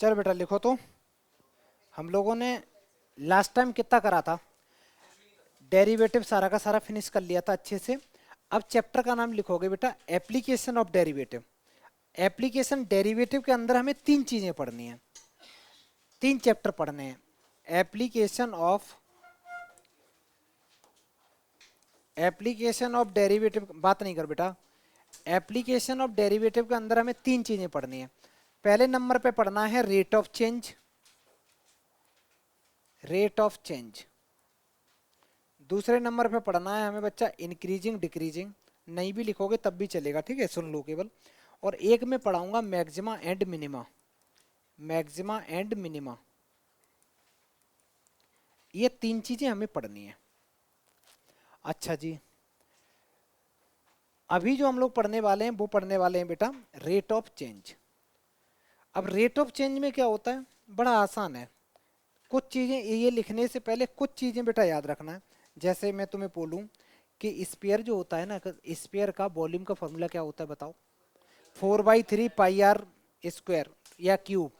चलो बेटा लिखो तो। हम लोगों ने लास्ट टाइम कितना करा था, डेरिवेटिव सारा का सारा फिनिश कर लिया था अच्छे से। अब चैप्टर का नाम लिखोगे बेटा application of derivative. Application derivative के अंदर हमें तीन चीजें पढ़नी है, तीन चैप्टर पढ़ने हैं। एप्लीकेशन ऑफ डेरिवेटिव, बात नहीं कर बेटा। एप्लीकेशन ऑफ डेरिवेटिव के अंदर हमें तीन चीजें पढ़नी है। पहले नंबर पे पढ़ना है rate of change, rate of change. दूसरे नंबर पे पढ़ना है हमें बच्चा इंक्रीजिंग डिक्रीजिंग, नहीं भी लिखोगे तब भी चलेगा, ठीक है, सुन लो केवल। और एक में पढ़ाऊंगा maxima and minima, maxima and minima. ये तीन चीजें हमें पढ़नी है। अच्छा जी, अभी जो हम लोग पढ़ने वाले हैं वो पढ़ने वाले हैं बेटा रेट ऑफ चेंज। अब रेट ऑफ चेंज में क्या होता है, बड़ा आसान है। कुछ चीजें ये लिखने से पहले कुछ चीजें बेटा याद रखना है। जैसे मैं तुम्हें बोलूं कि स्पेयर जो होता है ना, स्पेयर का वॉल्यूम का फॉर्मूला क्या होता है बताओ। 4/3 पाई आर स्क्वायर या क्यूब,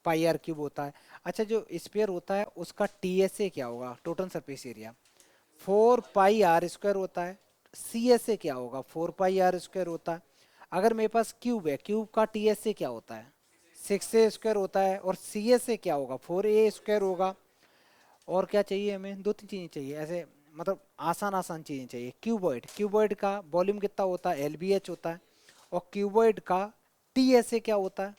पाई आर क्यूब होता है। अच्छा, जो स्पेयर होता है उसका टीएसए क्या होगा, total surface area, 4 pi r square होता है। सीएसए क्या होगा, 4 पाई आर स्क्वायर होता है। अगर मेरे पास क्यूब है, क्यूब का टीएसए क्या होता है, 6a स्क्वायर होता है। और सीएसए क्या होगा, 4a स्क्वायर होगा। और क्या चाहिए हमें, दो तीन चीजें चाहिए ऐसे, मतलब आसान आसान चीजें चाहिए। क्यूबॉइड, क्यूबॉइड का वॉल्यूम कितना होता है, एलबीएच होता है। और क्यूबॉइड का टीएसए क्या होता है,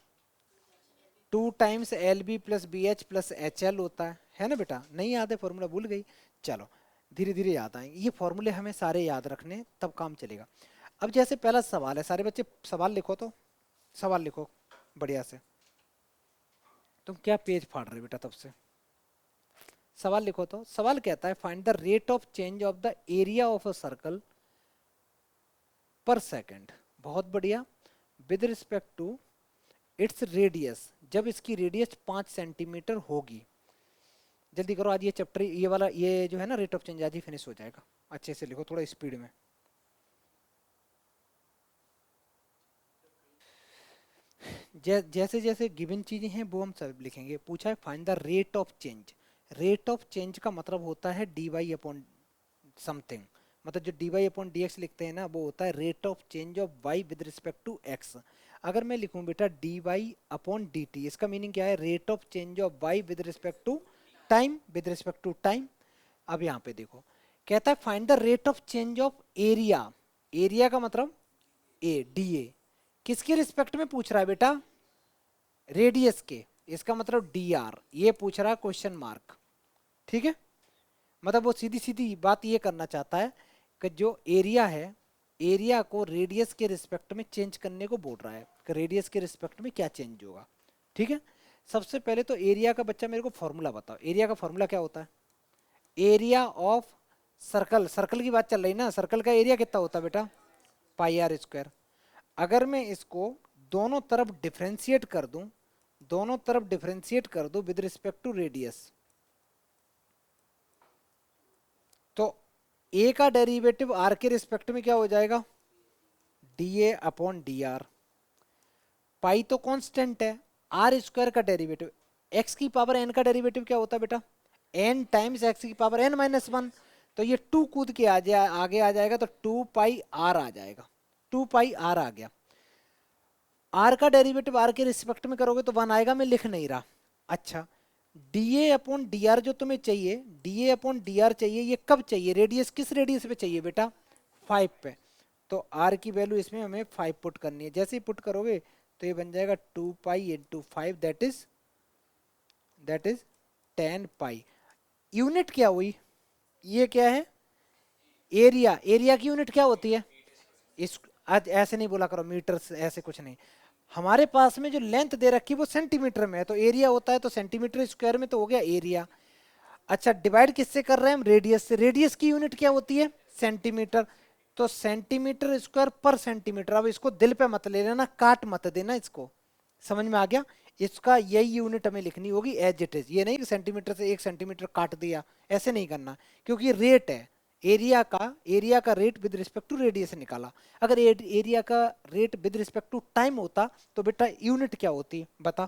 2 टाइम्स LB+BH+HL होता है ना बेटा। नहीं याद है फॉर्मूला, भूल गई, चलो धीरे धीरे याद आएंगे। ये फॉर्मूले हमें सारे याद रखने, तब काम चलेगा। अब जैसे पहला सवाल है, सारे बच्चे सवाल लिखो तो, सवाल लिखो बढ़िया से। तुम क्या पेज फाड़ रहे हो बेटा तब से, सवाल लिखो तो। सवाल कहता है find the rate of change of the area of a circle per second. बहुत बढ़िया। With respect to its radius, जब इसकी रेडियस 5 सेंटीमीटर होगी। जल्दी करो, आज ये चैप्टर ये वाला ये जो है ना रेट ऑफ चेंज आज ही फिनिश हो जाएगा। अच्छे से लिखो, थोड़ा स्पीड में। जैसे जैसे गिवन चीजें हैं वो हम सब लिखेंगे। पूछा है find the rate of change. Rate of change का मतलब होता है डी वाई अपॉन समथिंग। मतलब जो d y upon d x लिखते हैं ना, वो होता है rate of change of y with respect to x. अगर मैं लिखूं बेटा d y upon d t, इसका मीनिंग क्या है, rate of change of y with respect to time, with respect to time. अब यहाँ पे देखो, कहता है find the rate of change of area. Area का मतलब ए डी ए, किसके रिस्पेक्ट में पूछ रहा है बेटा, रेडियस के। इसका मतलब डी आर, ये पूछ रहा है क्वेश्चन मार्क, ठीक है। मतलब वो सीधी सीधी बात ये करना चाहता है कि जो एरिया है, एरिया को रेडियस के रिस्पेक्ट में चेंज करने को बोल रहा है कि रेडियस के रिस्पेक्ट में क्या चेंज होगा, ठीक है। सबसे पहले तो एरिया का बच्चा मेरे को फॉर्मूला बताओ। एरिया का फॉर्मूला क्या होता है, एरिया ऑफ सर्कल, सर्कल की बात चल रही ना, सर्कल का एरिया कितना होता है बेटा, पाई आर स्क्वायर। अगर मैं इसको दोनों तरफ डिफ्रेंशिएट कर दूं, दोनों तरफ डिफ्रेंशिएट कर दूं विद रिस्पेक्ट टू रेडियस, तो ए का डेरिवेटिव आर के रिस्पेक्ट में क्या हो जाएगा, डी ए अपॉन डी आर। पाई तो कांस्टेंट है, आर स्क्वायर का डेरिवेटिव, एक्स की पावर एन का डेरिवेटिव क्या होता है बेटा, एन टाइम्स एक्स की पावर एन माइनस वन। तो ये टू कूद के आगे आ जाएगा, तो 2 पाई आर आ जाएगा, 2 पाई आर आ गया। आर का डेरिवेटिव आर के रिस्पेक्ट में करोगे तो वन आएगा, मैं लिख नहीं रहा। अच्छा, D A upon d are जो तुम्हें चाहिए, D A upon d are चाहिए, ये कब चाहिए, रेडियस किस रेडियस पे चाहिए बेटा, 5 पे। तो आर की वैल्यू इसमें हमें 5 पुट करनी है। जैसे ही पुट करोगे तो ये बन जाएगा 2 pi into 5, that is 10 pi. Unit क्या हुई, ये क्या है, एरिया। एरिया की यूनिट क्या होती है, इस आज ऐसे नहीं बोला करो मीटर ऐसे कुछ नहीं। हमारे पास में जो लेंथ दे रखी है वो सेंटीमीटर में है, तो एरिया होता है तो सेंटीमीटर स्क्वायर में, तो हो गया एरिया। अच्छा, डिवाइड किससे कर रहे हैं हम, रेडियस से। रेडियस की यूनिट क्या होती है, सेंटीमीटर। तो सेंटीमीटर स्क्वायर पर सेंटीमीटर। अब इसको दिल पे मत ले लेना, काट मत देना इसको, समझ में आ गया। इसका यही यूनिट हमें लिखनी होगी एज इट इज, ये नहीं कि सेंटीमीटर से 1 सेंटीमीटर काट दिया, ऐसे नहीं करना। क्योंकि रेट है एरिया का rate with respect to radius निकाला। अगर एरिया का rate with respect to time होता तो बेटा यूनिट क्या होती बता,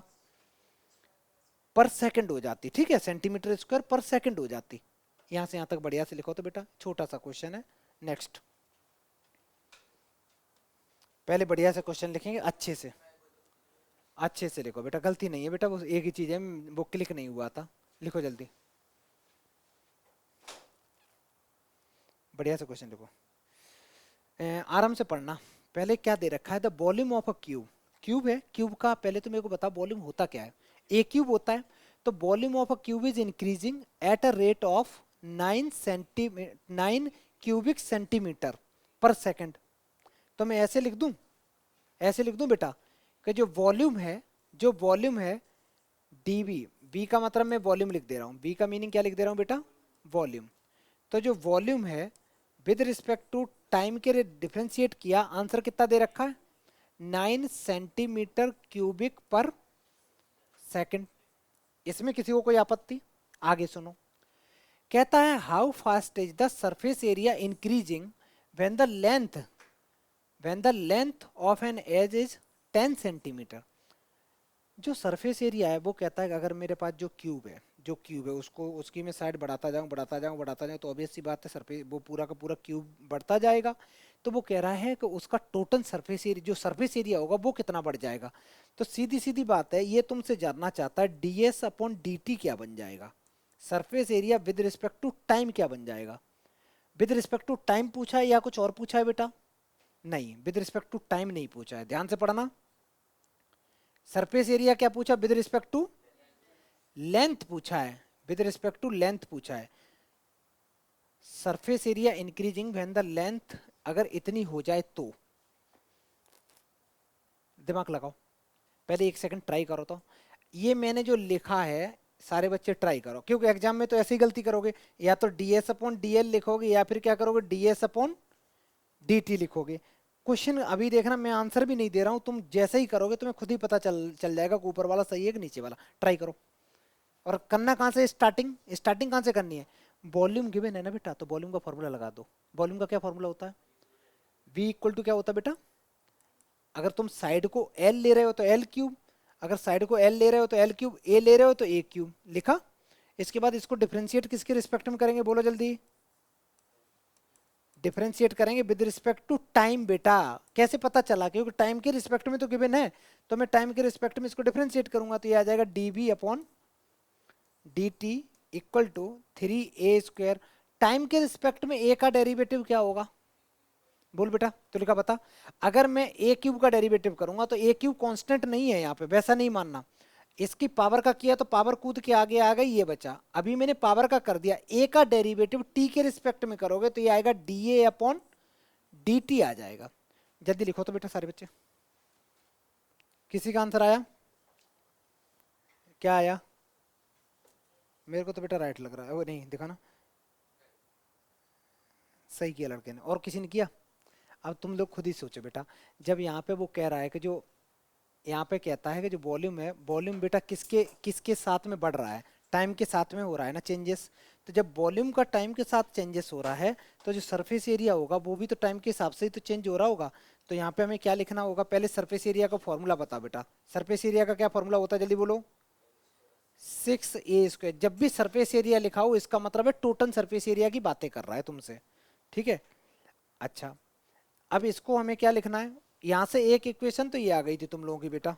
पर सेकंड हो जाती, ठीक है, सेंटीमीटर स्क्वायर पर सेकंड हो जाती। यहां से यहां तक बढ़िया से लिखो तो बेटा, छोटा सा क्वेश्चन है। नेक्स्ट, पहले बढ़िया से क्वेश्चन लिखेंगे, अच्छे से, अच्छे से लिखो बेटा, गलती नहीं है बेटा, वो एक ही चीज है, वो क्लिक नहीं हुआ था। लिखो जल्दी, बढ़िया से क्वेश्चन लिखो। आराम से पढ़ना। पहले क्या दे रखा है, the volume of a cube, cube है, क्यूब का पहले तो मेरे को बता वॉल्यूम होता क्या है। ए क्यूब होता है, तो volume of a cube is increasing at a rate of 9 cubic centimetre पर सेकंड। तो मैं ऐसे लिख दूं, ऐसे लिख दूं बेटा, कि जो वॉल्यूम है, जो वॉल्यूम है डीवी, वी का मतलब मैं वॉल्यूम लिख दे रहा हूं, वी का मीनिंग क्या लिख दे रहा हूं बेटा, वॉल्यूम। तो जो वॉल्यूम है विद रिस्पेक्ट टू टाइम के डिफरेंशिएट किया, आंसर कितना दे रखा है, 9 सेंटीमीटर क्यूबिक पर सेकंड। इसमें किसी को कोई आपत्ति, आगे सुनो। कहता है how fast is the surface area increasing when the length, when the length of an edge is 10 centimetre. जो सरफेस एरिया है वो कहता है कि अगर मेरे पास जो क्यूब है, जो क्यूब है उसको, उसकी मैं साइड बढ़ाता जाऊं बढ़ाता जाऊं बढ़ाता जाऊं, तो ऑब्वियस सी बात है सरफेस, वो पूरा का पूरा क्यूब बढ़ता जाएगा। तो वो कह रहा है कि उसका टोटल सरफेस एरिया, जो सरफेस एरिया होगा वो कितना बढ़ जाएगा। तो सीधी सीधी बात है, ये तुमसे जानना चाहता है d s upon d t क्या बन जाएगा, surface area with respect to time क्या बन जाएगा। विद रिस्पेक्ट टू टाइम पूछा है या कुछ और पूछा है बेटा, नहीं, विद रिस्पेक्ट टू टाइम नहीं पूछा है, ध्यान से पढ़ना। सरफेस एरिया क्या पूछा, विद रिस्पेक्ट टू लेंथ पूछा है, विद रिस्पेक्ट टू लेंथ पूछा है। Surface area increasing when the length, अगर इतनी हो जाए तो, दिमाग लगाओ, पहले एक सेकंड ट्राई करो। तो ये मैंने जो लिखा है, सारे बच्चे ट्राई करो, क्योंकि एग्जाम में तो ऐसी गलती करोगे, या तो D s upon D L लिखोगे, या फिर क्या करोगे, D s upon d T लिखोगे। क्वेश्चन अभी देखना, मैं आंसर भी नहीं दे रहा हूं, तुम जैसे ही करोगे तुम्हें खुद ही पता चल चल जाएगा कि ऊपर वाला सही है कि नीचे वाला। ट्राई करो। और करना कहाँ से, स्टार्टिंग, स्टार्टिंग कहाँ से करनी है, वॉल्यूम गिवन है ना बेटा, तो वॉल्यूम का फॉर्मूला लगा दो। वॉल्यूम का क्या फॉर्मूला होता है, v इक्वल टू क्या होता है बेटा, अगर तुम साइड को l ले रहे हो तो l क्यूब, अगर साइड को l ले रहे हो तो l क्यूब, a ले रहे हो तो a क्यूब, लिखा। इसके बाद इसको डिफरेंशिएट किसके रिस्पेक्ट में करेंगे, बोलो जल्दी। डिफरेंशिएट करेंगे विद रिस्पेक्ट टू टाइम बेटा। कैसे पता चला, क्योंकि टाइम के रिस्पेक्ट में तो गिवन है, तो मैं टाइम के रिस्पेक्ट में इसको डिफरेंशिएट करूंगा, तो ये आ जाएगा dv upon dt equal to 3a²। Time के रिस्पेक्ट में a का डेरिवेटिव क्या होगा, बोल बेटा, तो लिखा बता। अगर मैं ए क्यूब का डेरिवेटिव करूंगा तो ए क्यूब कांस्टेंट नहीं है यहाँ पे, वैसा नहीं मानना। इसकी पावर का किया तो पावर कूद के आगे आ गई, ये बचा। अभी मैंने पावर का कर दिया, ए का डेरिवेटिव टी के रिस्पेक्ट में करोगे तो ये आएगा डी ए अपॉन डी टी आ जाएगा। जल्दी लिखो तो बेटा सारे बच्चे, किसी का आंसर आया, क्या आया, मेरे को तो बेटा राइट लग रहा है, वो नहीं दिखाना, सही किया लड़के ने, और किसी ने किया। अब तुम लोग खुद ही सोचो बेटा, जब यहाँ पे वो कह रहा है कि जो, यहाँ पे कहता है कि जो वॉल्यूम है, वॉल्यूम बेटा किसके किसके साथ में बढ़ रहा है, टाइम के साथ में हो रहा है ना चेंजेस। तो जब वॉल्यूम का टाइम के साथ चेंजेस हो रहा है, तो जो सरफेस एरिया होगा वो भी तो टाइम के हिसाब से ही तो चेंज हो रहा होगा। तो यहाँ पे हमें क्या लिखना होगा, पहले सरफेस एरिया का फॉर्मूला बता बेटा। सरफेस एरिया का क्या फॉर्मूला होता है, जल्दी बोलो। 6a²। जब भी सरफेस एरिया लिखा हो इसका मतलब है टोटल सरफेस एरिया की बातें कर रहा है तुमसे, ठीक है। अच्छा, अब इसको हमें क्या लिखना है, यहां से एक इक्वेशन तो ये आ गई थी तुम लोगों की बेटा,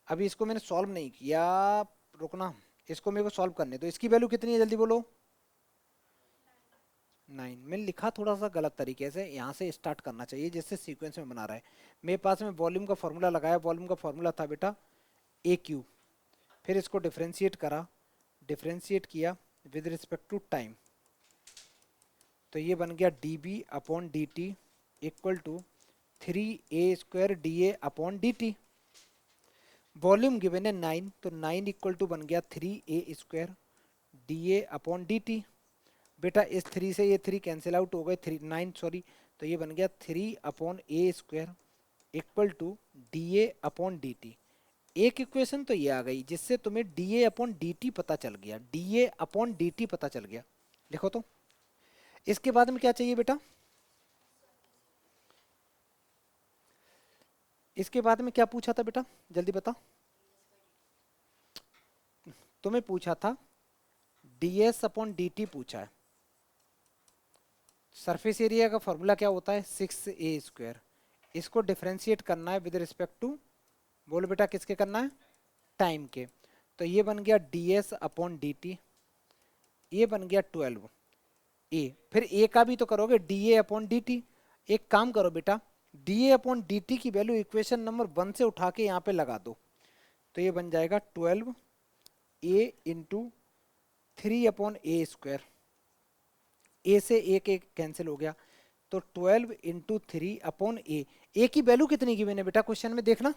अभी इसको मैंने सॉल्व नहीं किया, रुकना, इसको मेरे को सॉल्व करने तो। इसकी वैल्यू कितनी है, जल्दी बोलो। 9। मैंने लिखा थोड़ा सा गलत तरीके से, यहाँ से स्टार्ट करना चाहिए जिससे सीक्वेंस में बना रहा है। मेरे पास में वॉल्यूम का फॉर्मूला लगाया, वॉल्यूम का फॉर्मूला था बेटा ए क्यूब, फिर इसको डिफ्रेंशिएट करा, डिफ्रेंशिएट किया विद रिस्पेक्ट टू टाइम, तो ये बन गया d b upon d t equal to 3a² d A upon d t. Volume given है 9, तो 9 इक्वल टू बन गया 3a² डी ए अपॉन डी टी। बेटा इस 3 से ये 3 कैंसिल आउट हो गए, 3 9 सॉरी, तो ये बन गया 3/a² equal to d A upon d t. एक इक्वेशन तो ये आ गई जिससे तुम्हें डी ए अपॉन डी टी पता चल गया, डी ए अपॉन डी टी पता चल गया। लिखो तो, इसके बाद में क्या चाहिए बेटा, इसके बाद में क्या पूछा था बेटा, जल्दी बता। तुम्हें पूछा था D s upon d T पूछा है। सरफेस एरिया का फॉर्मूला क्या होता है, 6a²। इसको डिफरेंशिएट करना है विद रिस्पेक्ट टू, बोलो बेटा किसके करना है, टाइम के। तो ये बन गया D s upon d T, ये बन गया 12 ए। फिर ए का भी तो करोगे, D A upon d t. एक काम करो बेटा, D A upon d T की वैल्यू इक्वेशन नंबर 1 से उठा के यहाँ पे लगा दो, तो ये बन जाएगा 12 ए इंटू 3/a²। ए से एक एक कैंसिल हो गया, तो 12 इंटू 3/a। ए की वैल्यू कितनी की मैंने बेटा क्वेश्चन में देखना,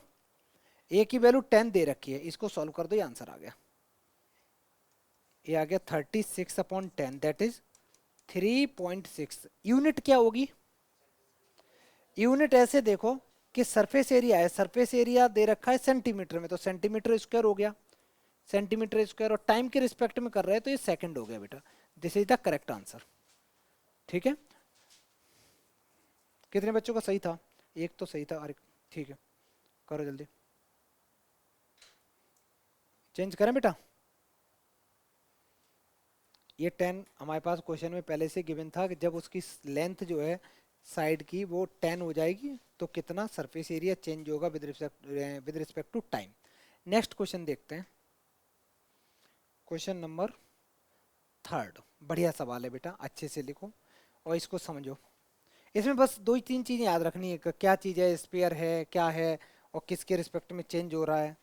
ए की वैल्यू 10 दे रखी है, इसको सॉल्व कर दो, ये आंसर आ गया। ये आ गया 36/10, दैट इज 3.6। यूनिट क्या होगी, यूनिट ऐसे देखो कि सरफेस एरिया है, सरफेस एरिया दे रखा है सेंटीमीटर में, तो सेंटीमीटर स्क्वायर हो गया, सेंटीमीटर स्क्वायर, और टाइम के रिस्पेक्ट में कर रहे हैं तो ये सेकंड हो गया बेटा। This is the correct answer. ठीक है, कितने बच्चों का सही था, एक तो सही था, अरे ठीक है, करो जल्दी, चेंज करें बेटा। ये 10 हमारे पास क्वेश्चन में पहले से गिवन था कि जब उसकी लेंथ जो है साइड की वो 10 हो जाएगी तो कितना सरफेस एरिया चेंज होगा with respect to time. Next question देखते हैं, क्वेश्चन नंबर 3। बढ़िया सवाल है बेटा, अच्छे से लिखो और इसको समझो। इसमें बस 2 ही 3 चीज़ें याद रखनी है, क्या चीज़ है, स्पेयर है क्या है, और किसके रिस्पेक्ट में चेंज हो रहा है।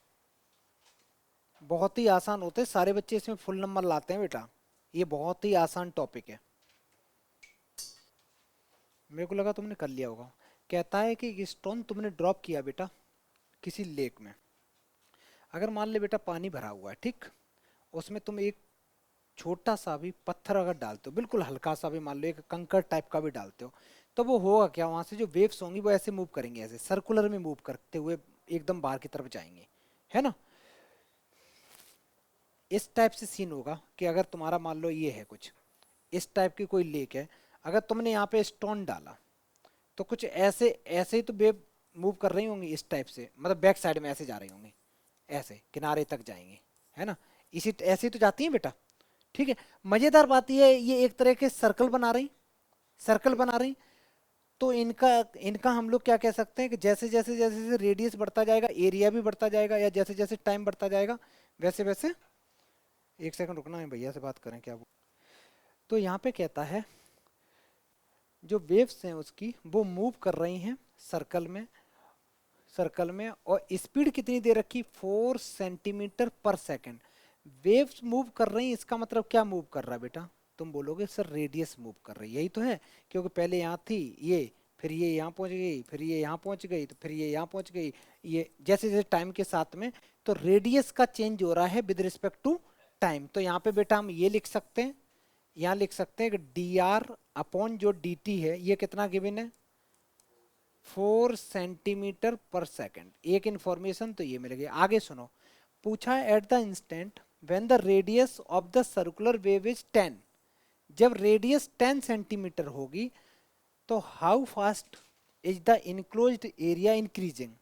बहुत ही आसान होते हैं, सारे बच्चे इसमें फुल नंबर लाते हैं बेटा, ये बहुत ही आसान टॉपिक है। मेरे को लगा तुमने कर लिया होगा। कहता है कि स्टोन तुमने ड्रॉप किया बेटा किसी लेक में, अगर मान ले बेटा पानी भरा हुआ है, ठीक, उसमें तुम एक छोटा सा भी पत्थर अगर डालते हो, बिल्कुल हल्का सा भी, मान लो एक कंकर टाइप का भी डालते हो, तो वो होगा क्या, वहां से जो वेव्स होंगी वो ऐसे मूव करेंगे, ऐसे सर्कुलर में मूव करते हुए एकदम बाहर की तरफ जाएंगे, है ना। इस टाइप से सीन होगा कि अगर तुम्हारा मान लो ये है कुछ इस टाइप की कोई लेक है, अगर तुमने यहाँ पे स्टोन डाला तो कुछ ऐसे ऐसे ही तो वेव मूव कर रही होंगी इस टाइप से, मतलब बैक साइड में ऐसे जा रही होंगी, ऐसे किनारे तक जाएंगे, है ना, इसी ऐसे ही तो जाती हैं बेटा। ठीक है, मजेदार बात यह है ये एक तरह के सर्कल बना रही, सर्कल बना रही, तो इनका इनका हम लोग क्या कह सकते हैं कि जैसे जैसे जैसे जैसे रेडियस बढ़ता जाएगा एरिया भी बढ़ता जाएगा, या जैसे जैसे टाइम बढ़ता जाएगा वैसे वैसे, एक सेकंड रुकना है, भैया से बात करें क्या वो। तो यहाँ पे कहता है जो वेव्स हैं उसकी वो मूव कर रही हैं सर्कल में, सर्कल में, और स्पीड कितनी दे रखी, 4 सेंटीमीटर पर सेकंड। वेव्स मूव कर रही हैं, इसका मतलब क्या मूव कर रहा है बेटा, तुम बोलोगे सर रेडियस मूव कर रही है, यही तो है, क्योंकि पहले यहाँ थी ये, फिर ये यहाँ पहुँच गई, फिर ये यहाँ पहुँच गई, तो फिर ये यहाँ पहुँच गई, ये जैसे जैसे टाइम के साथ में, तो रेडियस का चेंज हो रहा है विद रिस्पेक्ट टू टाइम। तो यहाँ पे बेटा हम ये लिख सकते हैं, यहाँ लिख सकते हैं कि डी आर अपॉन जो डी टी है ये कितना गिवन है, 4 सेंटीमीटर पर सेकंड। एक इंफॉर्मेशन तो ये मिल गई। आगे सुनो, पूछा है at the instant when the radius of the circular wave is 10, जब रेडियस 10 सेंटीमीटर होगी तो how fast is the enclosed area increasing.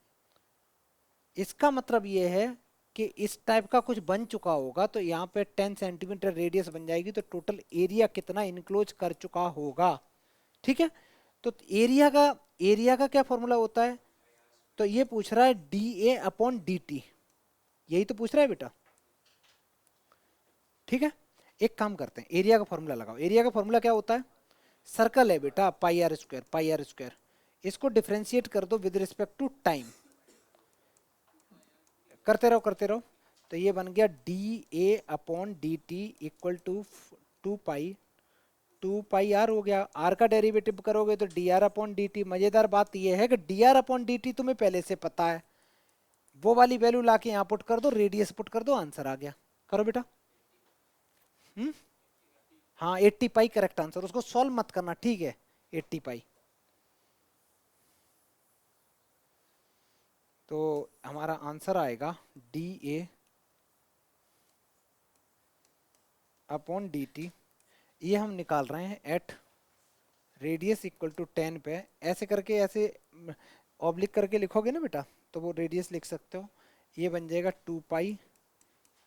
इसका मतलब ये है कि इस टाइप का कुछ बन चुका होगा, तो यहाँ पे 10 सेंटीमीटर रेडियस बन जाएगी, तो टोटल एरिया कितना इनक्लोज कर चुका होगा। ठीक है, तो एरिया का क्या फॉर्मूला होता है, तो ये पूछ रहा है D A upon d T, यही तो पूछ रहा है बेटा। ठीक है, एक काम करते हैं, एरिया का फॉर्मूला लगाओ। एरिया का फॉर्मूला क्या होता है, सर्कल है बेटा pi r square, pi r square, इसको डिफ्रेंशिएट कर दो विद रिस्पेक्ट टू टाइम, करते रहो करते रहो, तो ये बन गया d A upon d t equal to 2 pi r हो गया। आर का डेरिवेटिव करोगे तो d r upon d t. मजेदार बात यह है कि d r upon d t तुम्हें पहले से पता है, वो वाली वैल्यू लाके यहाँ पुट कर दो, रेडियस पुट कर दो, आंसर आ गया। करो बेटा। हम्म, हाँ 80 पाई करेक्ट आंसर, उसको सॉल्व मत करना, ठीक है, 80 पाई। तो हमारा आंसर आएगा डी ए अपॉन डी टी, ये हम निकाल रहे हैं एट रेडियस इक्वल टू 10 पे, ऐसे करके ऐसे ऑब्लिक करके लिखोगे ना बेटा तो वो रेडियस लिख सकते हो, ये बन जाएगा 2 pi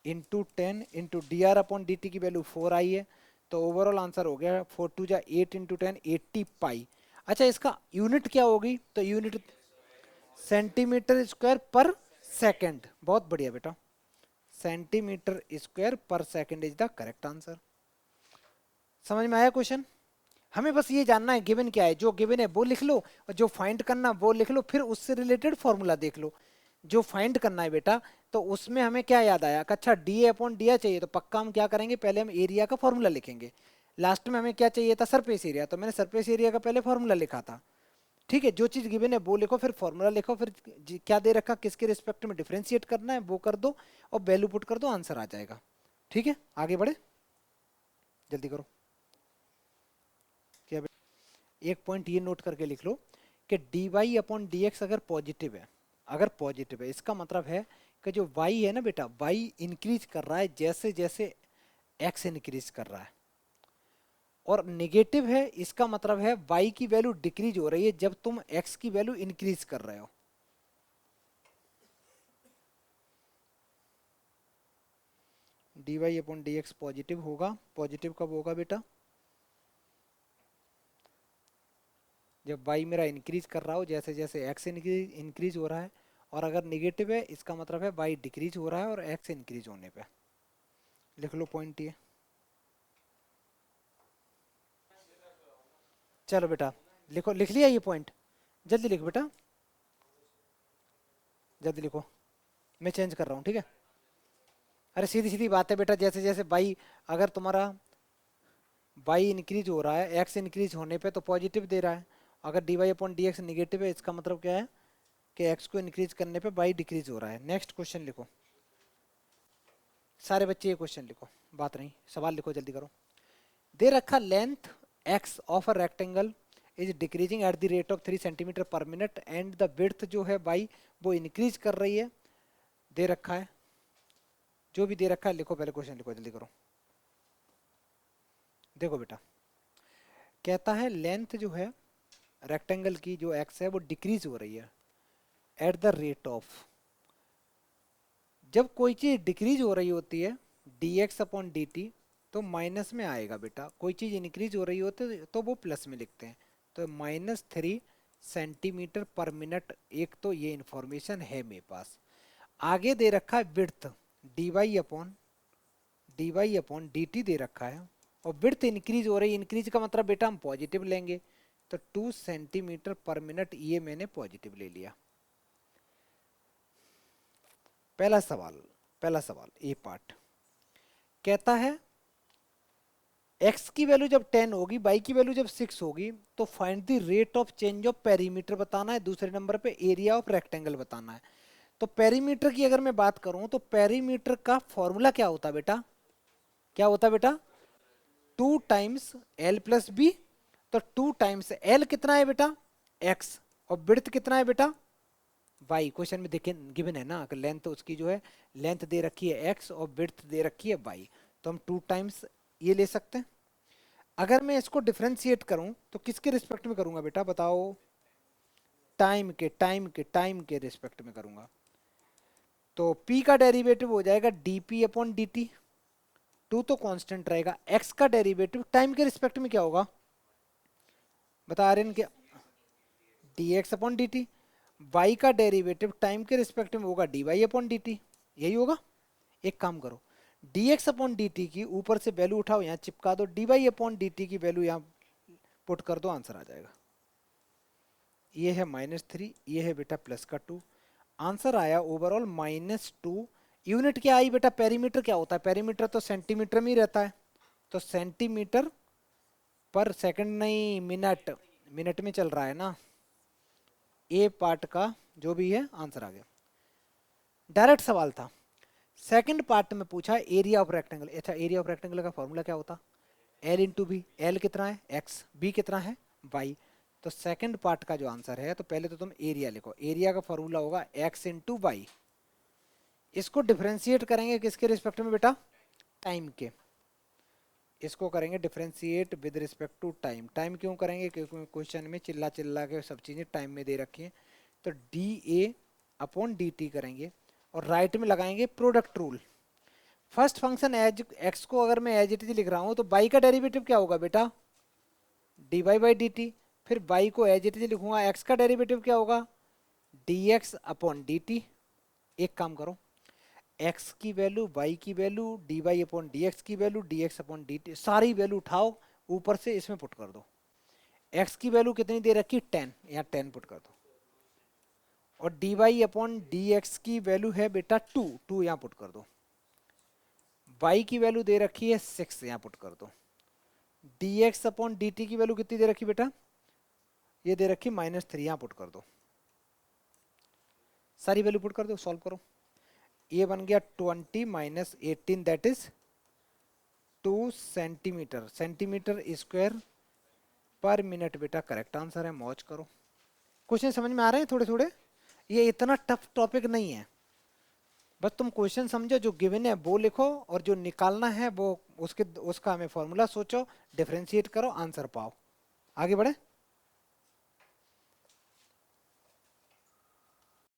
into 10 into D r upon d T की वैल्यू 4 आई है, तो ओवरऑल आंसर हो गया 4 टू जा 8 इंटू 10 80 पाई। अच्छा इसका यूनिट क्या होगी, तो यूनिट सेंटीमीटर स्क्वायर पर सेकंड। बहुत बढ़िया बेटा, सेंटीमीटर स्क्वायर पर second is the correct answer. समझ में आया क्वेश्चन? हमें बस ये जानना है गिवन क्या है, जो गिवन है वो लिख लो और जो फाइंड करना वो लिख लो, फिर उससे रिलेटेड फॉर्मूला देख लो। जो फाइंड करना है बेटा, तो उसमें हमें क्या याद आया कि अच्छा डी अपॉन डी चाहिए, तो पक्का हम क्या करेंगे, पहले हम एरिया का फॉर्मूला लिखेंगे। लास्ट में हमें क्या चाहिए था, सरफेस एरिया, तो मैंने सरफेस एरिया का पहले फॉर्मूला लिखा था। ठीक है, जो चीज गिवन है वो लिखो, फिर फॉर्मूला लिखो, फिर क्या दे रखा किसके रिस्पेक्ट में डिफरेंशिएट करना है वो कर दो, और वैल्यू पुट कर दो, आंसर आ जाएगा। ठीक है, आगे बढ़े, जल्दी करो। क्या एक पॉइंट ये नोट करके लिख लो कि d y upon d x अगर पॉजिटिव है, अगर पॉजिटिव है इसका मतलब है कि जो वाई है ना बेटा, वाई इंक्रीज कर रहा है जैसे जैसे एक्स इंक्रीज कर रहा है, और नेगेटिव है इसका मतलब है वाई की वैल्यू डिक्रीज हो रही है जब तुम एक्स की वैल्यू इंक्रीज कर रहे हो। D y upon d x positive होगा, पॉजिटिव कब होगा बेटा, जब वाई मेरा इंक्रीज कर रहा हो जैसे जैसे एक्स इंक्रीज हो रहा है, और अगर निगेटिव है इसका मतलब है वाई डिक्रीज हो रहा है और एक्स इंक्रीज होने पे। लिख लो पॉइंट ये। चलो बेटा लिखो, लिख लिया ये पॉइंट, जल्दी लिखो बेटा, जल्दी लिखो, मैं चेंज कर रहा हूँ, ठीक है। अरे सीधी सीधी बात है बेटा, जैसे जैसे वाई, अगर तुम्हारा वाई इंक्रीज हो रहा है एक्स इंक्रीज होने पे तो पॉजिटिव दे रहा है, अगर d y upon d x negative है इसका मतलब क्या है कि एक्स को इंक्रीज करने पे वाई डिक्रीज हो रहा है। नेक्स्ट क्वेश्चन लिखो, सारे बच्चे ये क्वेश्चन लिखो, बात नहीं, सवाल लिखो, जल्दी करो। दे रखा length x of a rectangle is decreasing at the rate of 3 centimetre पर मिनट एंड द विड्थ जो है वाई वो इंक्रीज कर रही है, दे रखा है, जो भी दे रखा है लिखो, पहले क्वेश्चन लिखो, जल्दी करो। देखो बेटा, कहता है लेंथ जो है रेक्टेंगल की जो एक्स है वो डिक्रीज हो रही है एट द रेट ऑफ, जब कोई चीज डिक्रीज हो रही होती है D x upon d T तो माइनस में आएगा बेटा, कोई चीज इंक्रीज हो रही होती है तो वो प्लस में लिखते हैं, तो -3 सेंटीमीटर पर मिनट, एक तो ये इंफॉर्मेशन है मेरे पास। आगे दे रखा है width d y upon d t दे रखा है, और विड्थ इंक्रीज हो रही है, इंक्रीज का मतलब बेटा हम पॉजिटिव लेंगे, तो 2 सेंटीमीटर पर मिनट ये मैंने पॉजिटिव ले लिया। पहला सवाल, पहला सवाल ए पार्ट कहता है x की वैल्यू जब 10 होगी, y की वैल्यू जब 6 होगी, तो find the rate of change of perimeter बताना है, दूसरे नंबर पे एरिया ऑफ रेक्टेंगल बताना है। तो पेरीमीटर की अगर मैं बात करूं तो पेरीमीटर का फॉर्मूला क्या होता है बेटा, क्या होता है बेटा, 2 टाइम्स L+B, तो 2 टाइम्स L कितना है बेटा x, और विड्थ कितना है बेटा y, क्वेश्चन में देखें गिवन है ना, लेंथ उसकी जो है लेंथ दे रखी है x और विड्थ दे रखी है y, तो हम 2 टाइम्स ये ले सकते हैं। अगर मैं इसको डिफरेंशिएट करूं तो किसके रिस्पेक्ट में करूंगा बेटा बताओ, टाइम के रिस्पेक्ट में करूंगा, तो p का डेरिवेटिव हो जाएगा dp अपॉन dt, 2 तो कांस्टेंट रहेगा, x का डेरिवेटिव टाइम के रिस्पेक्ट में क्या होगा बता रहे हैं क्या, dx अपॉन dt, y का डेरिवेटिव टाइम के रिस्पेक्ट में होगा dy अपॉन dt, यही होगा। एक काम करो, dx अपॉन dt की ऊपर से वैल्यू उठाओ यहाँ चिपका दो, dy अपॉन dt की वैल्यू यहाँ पुट कर दो, आंसर आ जाएगा। ये है -3, ये है बेटा +2, आंसर आया ओवरऑल -2। यूनिट क्या आई बेटा, पेरीमीटर क्या होता है, पेरीमीटर तो सेंटीमीटर में ही रहता है, तो सेंटीमीटर पर सेकंड नहीं, मिनट, मिनट में चल रहा है ना, ए पार्ट का जो भी है आंसर आ गया, डायरेक्ट सवाल था। सेकंड पार्ट में पूछा एरिया ऑफ रेक्टेंगल, अच्छा एरिया ऑफ रेक्टेंगल का फॉर्मूला क्या होता, एल इंटू बी, एल कितना है एक्स, बी कितना है वाई, तो सेकंड पार्ट का जो आंसर है, तो पहले तो तुम एरिया लिखो, एरिया का फॉर्मूला होगा एक्स इंटू वाई, इसको डिफरेंशिएट करेंगे किसके रिस्पेक्ट में बेटा, टाइम के, इसको करेंगे differentiate with respect to time, time क्यों करेंगे क्योंकि क्वेश्चन में चिल्ला चिल्ला के सब चीज़ें टाइम में दे रखी हैं, तो डी ए अपॉन डी टी करेंगे और राइट में लगाएंगे product rule, first function as x को अगर मैं एज इट इज लिख रहा हूँ तो बाई का डेरिवेटिव क्या होगा बेटा, d y by d t. फिर बाई को एज इट इज लिखूंगा, एक्स का डेरिवेटिव क्या होगा, d x upon d t. एक काम करो, एक्स की वैल्यू, वाई की value, d y upon d x की value, d x upon d t, सारी वैल्यू उठाओ ऊपर से इसमें पुट कर दो। एक्स की वैल्यू कितनी दे रखी, 10, यहाँ 10 पुट कर दो। और d y upon d x की वैल्यू है बेटा 2, 2 यहाँ पुट कर दो। वाई की वैल्यू दे रखी है 6, यहाँ पुट कर दो। D x upon d T की वैल्यू कितनी दे रखी बेटा, ये दे रखी -3, यहाँ पुट कर दो। सारी वैल्यू पुट कर दो, सॉल्व करो। ये बन गया 20 minus 18 that is 2 centimetre, centimetre square पर मिनट। बेटा करेक्ट आंसर है, मौज करो। क्वेश्चन समझ में आ रहे हैं थोड़े थोड़े, ये इतना टफ टॉपिक नहीं है। बस तुम क्वेश्चन समझो, जो गिवन है वो लिखो, और जो निकालना है वो उसका हमें फॉर्मूला सोचो, डिफरेंशिएट करो, आंसर पाओ। आगे बढ़े।